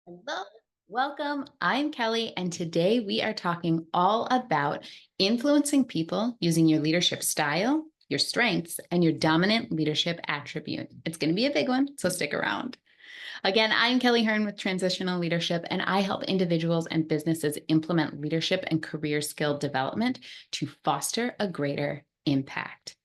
Hello, welcome. I'm Kelly, and today we are talking all about influencing people using your leadership style, your strengths, and your dominant leadership attribute. It's going to be a big one, so stick around. Again, I'm Kelly Hearn with Transitional Leadership, and I help individuals and businesses implement leadership and career skill development to foster a greater impact.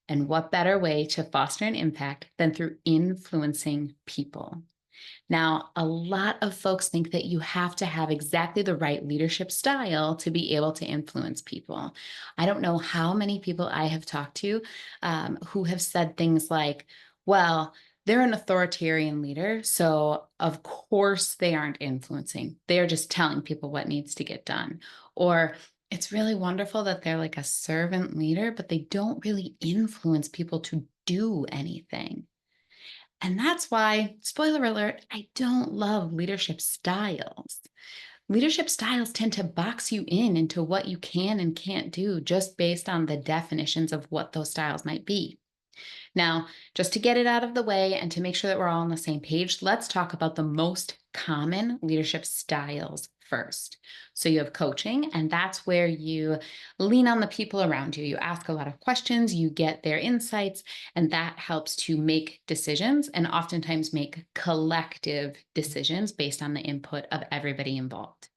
And what better way to foster an impact than through influencing people? Now, a lot of folks think that you have to have exactly the right leadership style to be able to influence people. I don't know how many people I have talked to who have said things like, well, they're an authoritarian leader, so of course they aren't influencing. They're just telling people what needs to get done. Or it's really wonderful that they're like a servant leader, but they don't really influence people to do anything. And that's why, spoiler alert, I don't love leadership styles. Leadership styles tend to box you in into what you can and can't do just based on the definitions of what those styles might be. Now, just to get it out of the way and to make sure that we're all on the same page, let's talk about the most common leadership styles first. So you have coaching, and that's where you lean on the people around you. You ask a lot of questions, you get their insights, and that helps to make decisions and oftentimes make collective decisions based on the input of everybody involved.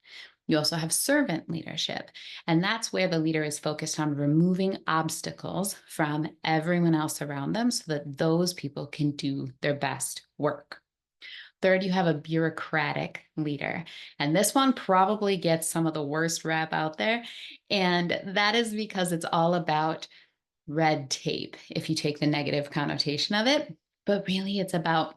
You also have servant leadership, and that's where the leader is focused on removing obstacles from everyone else around them so that those people can do their best work. Third, you have a bureaucratic leader, and this one probably gets some of the worst rap out there. And that is because it's all about red tape, if you take the negative connotation of it. But really, it's about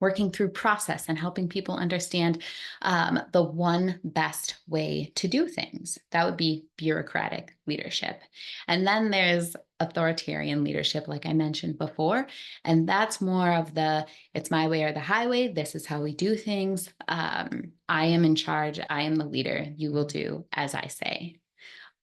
working through process and helping people understand the one best way to do things. That would be bureaucratic leadership. And then there's authoritarian leadership, like I mentioned before. And that's more of the it's my way or the highway. This is how we do things. I am in charge. I am the leader. You will do as I say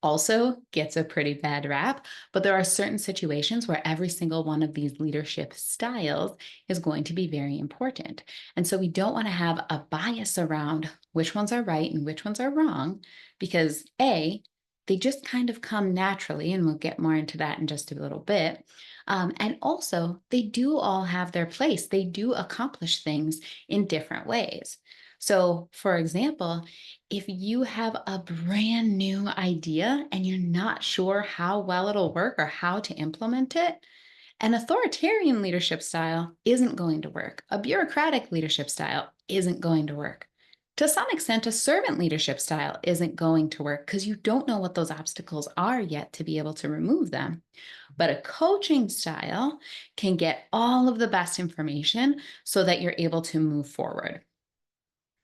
also gets a pretty bad rap, but there are certain situations where every single one of these leadership styles is going to be very important. And so we don't want to have a bias around which ones are right and which ones are wrong, because A, they just kind of come naturally, and we'll get more into that in just a little bit. And also, they do all have their place. They do accomplish things in different ways. So, for example, if you have a brand new idea and you're not sure how well it'll work or how to implement it, an authoritarian leadership style isn't going to work. A bureaucratic leadership style isn't going to work. To some extent, a servant leadership style isn't going to work because you don't know what those obstacles are yet to be able to remove them. But a coaching style can get all of the best information so that you're able to move forward.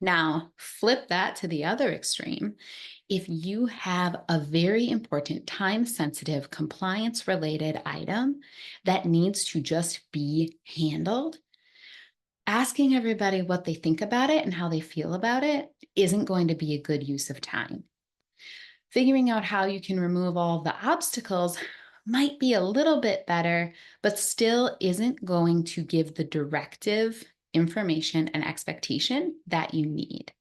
Now, flip that to the other extreme. If you have a very important time sensitive compliance related item that needs to just be handled, asking everybody what they think about it and how they feel about it isn't going to be a good use of time. Figuring out how you can remove all the obstacles might be a little bit better, but still isn't going to give the directive information and expectation that you need.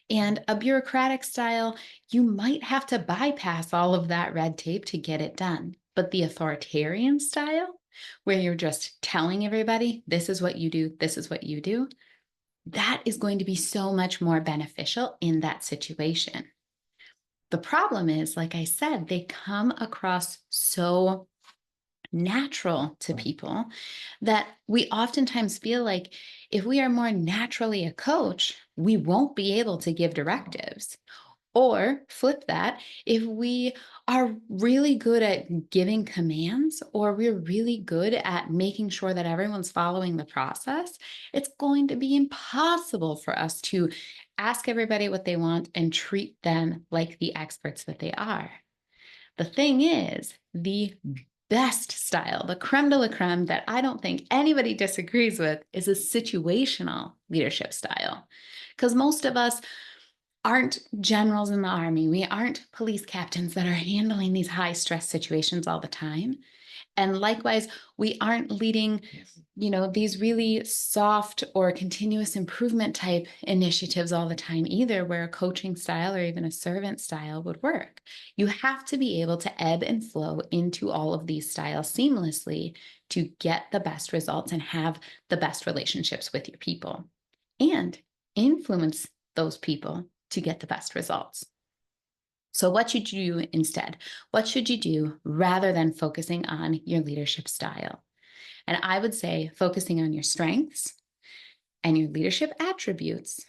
And a bureaucratic style, you might have to bypass all of that red tape to get it done. But the authoritarian style, where you're just telling everybody, this is what you do, this is what you do, that is going to be so much more beneficial in that situation. The problem is, like I said, they come across so natural to people that we oftentimes feel like if we are more naturally a coach, we won't be able to give directives. Or flip that, if we are really good at giving commands or we're really good at making sure that everyone's following the process, it's going to be impossible for us to ask everybody what they want and treat them like the experts that they are. The thing is, the best style, the creme de la creme that I don't think anybody disagrees with, is a situational leadership style. Because most of us aren't generals in the army. We aren't police captains that are handling these high stress situations all the time. And likewise, we aren't leading, these really soft or continuous improvement type initiatives all the time either, where a coaching style or even a servant style would work. You have to be able to ebb and flow into all of these styles seamlessly to get the best results and have the best relationships with your people and influence those people to get the best results. So, what should you do instead? What should you do rather than focusing on your leadership style? And I would say focusing on your strengths and your leadership attributes,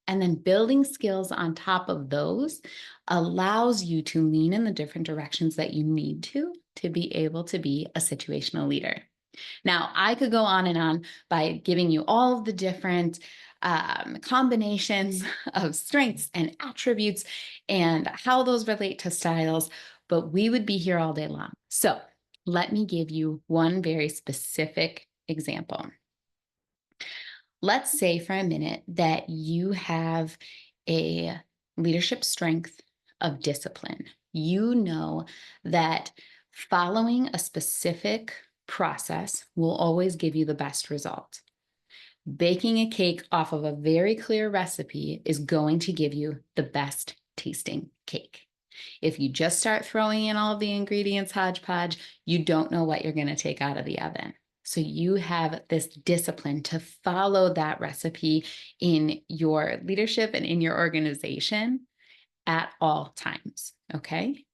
and then building skills on top of those allows you to lean in the different directions that you need to be able to be a situational leader. Now, I could go on and on by giving you all of the different combinations of strengths and attributes and how those relate to styles, but we would be here all day long. So let me give you one very specific example. Let's say for a minute that you have a leadership strength of discipline. You know that following a specific process will always give you the best result. Baking a cake off of a very clear recipe is going to give you the best tasting cake. If you just start throwing in all of the ingredients hodgepodge, you don't know what you're going to take out of the oven. So you have this discipline to follow that recipe in your leadership and in your organization at all times. Okay.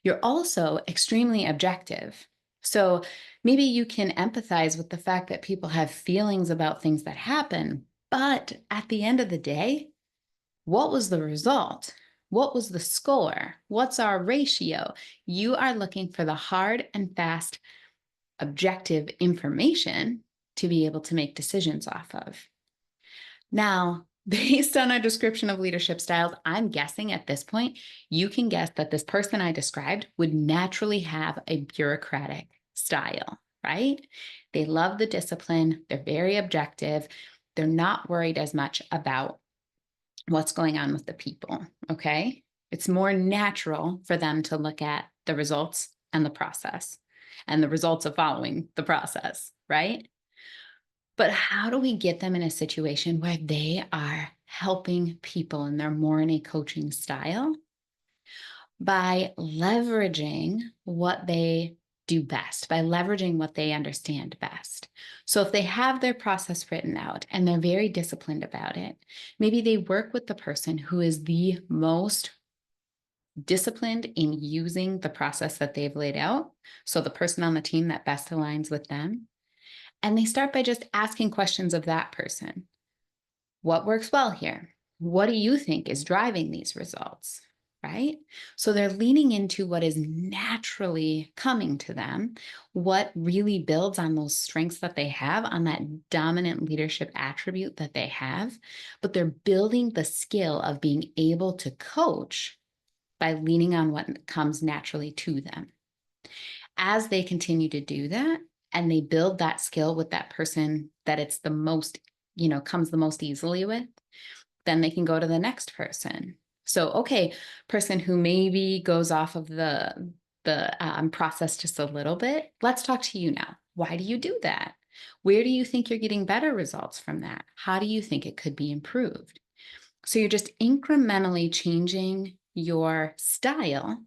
You're also extremely objective. So maybe you can empathize with the fact that people have feelings about things that happen, but at the end of the day, what was the result? What was the score? What's our ratio? You are looking for the hard and fast objective information to be able to make decisions off of. Now, based on our description of leadership styles, I'm guessing at this point, you can guess that this person I described would naturally have a bureaucratic style, right? They love the discipline. They're very objective. They're not worried as much about what's going on with the people, okay? It's more natural for them to look at the results and the process and the results of following the process, right? But how do we get them in a situation where they are helping people and they're more in a coaching style? By leveraging what they do best, by leveraging what they understand best. So if they have their process written out and they're very disciplined about it, maybe they work with the person who is the most disciplined in using the process that they've laid out. So the person on the team that best aligns with them. And they start by just asking questions of that person. What works well here? What do you think is driving these results? Right? So they're leaning into what is naturally coming to them, what really builds on those strengths that they have, on that dominant leadership attribute that they have, but they're building the skill of being able to coach by leaning on what comes naturally to them. As they continue to do that, and they build that skill with that person that it's the most, comes the most easily with, then they can go to the next person. So, okay, person who maybe goes off of the process just a little bit, let's talk to you now. Why do you do that? Where do you think you're getting better results from that? How do you think it could be improved? So you're just incrementally changing your style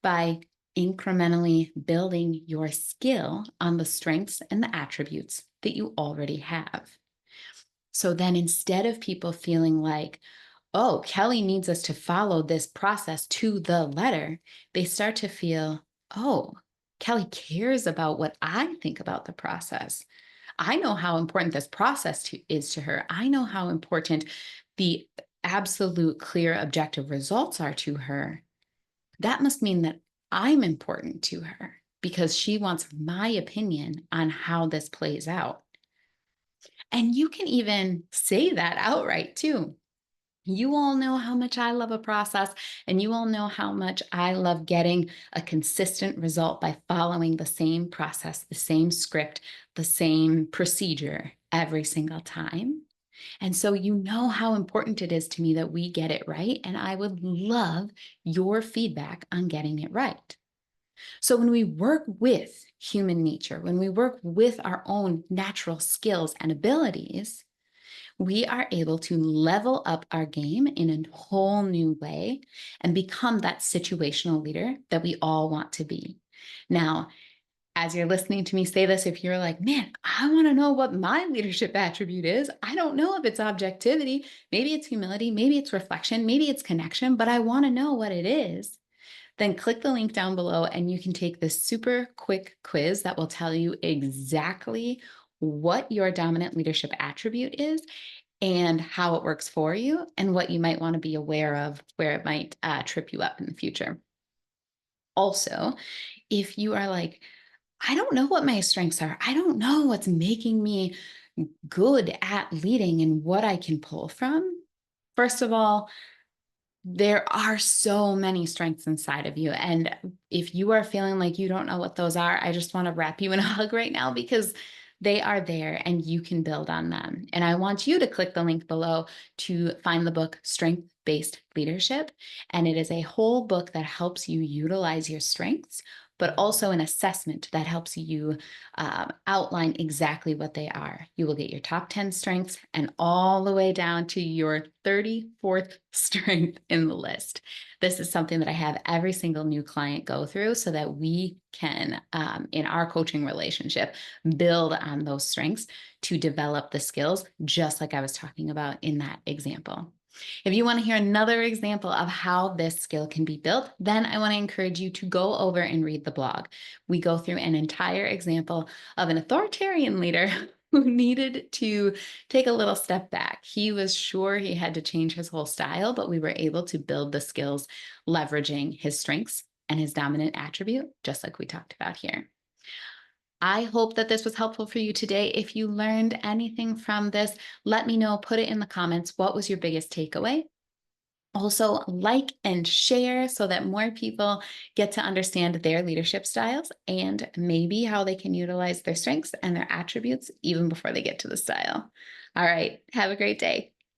by incrementally building your skill on the strengths and the attributes that you already have. So then instead of people feeling like, oh, Kelly needs us to follow this process to the letter, they start to feel, oh, Kelly cares about what I think about the process. I know how important this process is to her. I know how important the absolute clear objective results are to her. That must mean that I'm important to her because she wants my opinion on how this plays out. And you can even say that outright too. You all know how much I love a process, and you all know how much I love getting a consistent result by following the same process, the same script, the same procedure every single time. And so you know how important it is to me that we get it right. And I would love your feedback on getting it right. So when we work with human nature, when we work with our own natural skills and abilities, we are able to level up our game in a whole new way and become that situational leader that we all want to be. Now, as you're listening to me say this, if you're like, man, I want to know what my leadership attribute is, I don't know if it's objectivity, maybe it's humility, maybe it's reflection, maybe it's connection, but I want to know what it is, then click the link down below and you can take this super quick quiz that will tell you exactly what your dominant leadership attribute is and how it works for you and what you might want to be aware of where it might trip you up in the future. Also, if you are like, I don't know what my strengths are, I don't know what's making me good at leading and what I can pull from. First of all, there are so many strengths inside of you. And if you are feeling like you don't know what those are, I just want to wrap you in a hug right now because they are there and you can build on them. And I want you to click the link below to find the book Strength Based Leadership. And it is a whole book that helps you utilize your strengths, but also an assessment that helps you outline exactly what they are. You will get your top 10 strengths and all the way down to your 34th strength in the list. This is something that I have every single new client go through so that we can, in our coaching relationship, build on those strengths to develop the skills, just like I was talking about in that example. If you want to hear another example of how this skill can be built, then I want to encourage you to go over and read the blog. We go through an entire example of an authoritarian leader who needed to take a little step back. He was sure he had to change his whole style, but we were able to build the skills leveraging his strengths and his dominant attribute, just like we talked about here. I hope that this was helpful for you today. If you learned anything from this, let me know, put it in the comments. What was your biggest takeaway? Also, like and share so that more people get to understand their leadership styles and maybe how they can utilize their strengths and their attributes even before they get to the style. All right, have a great day.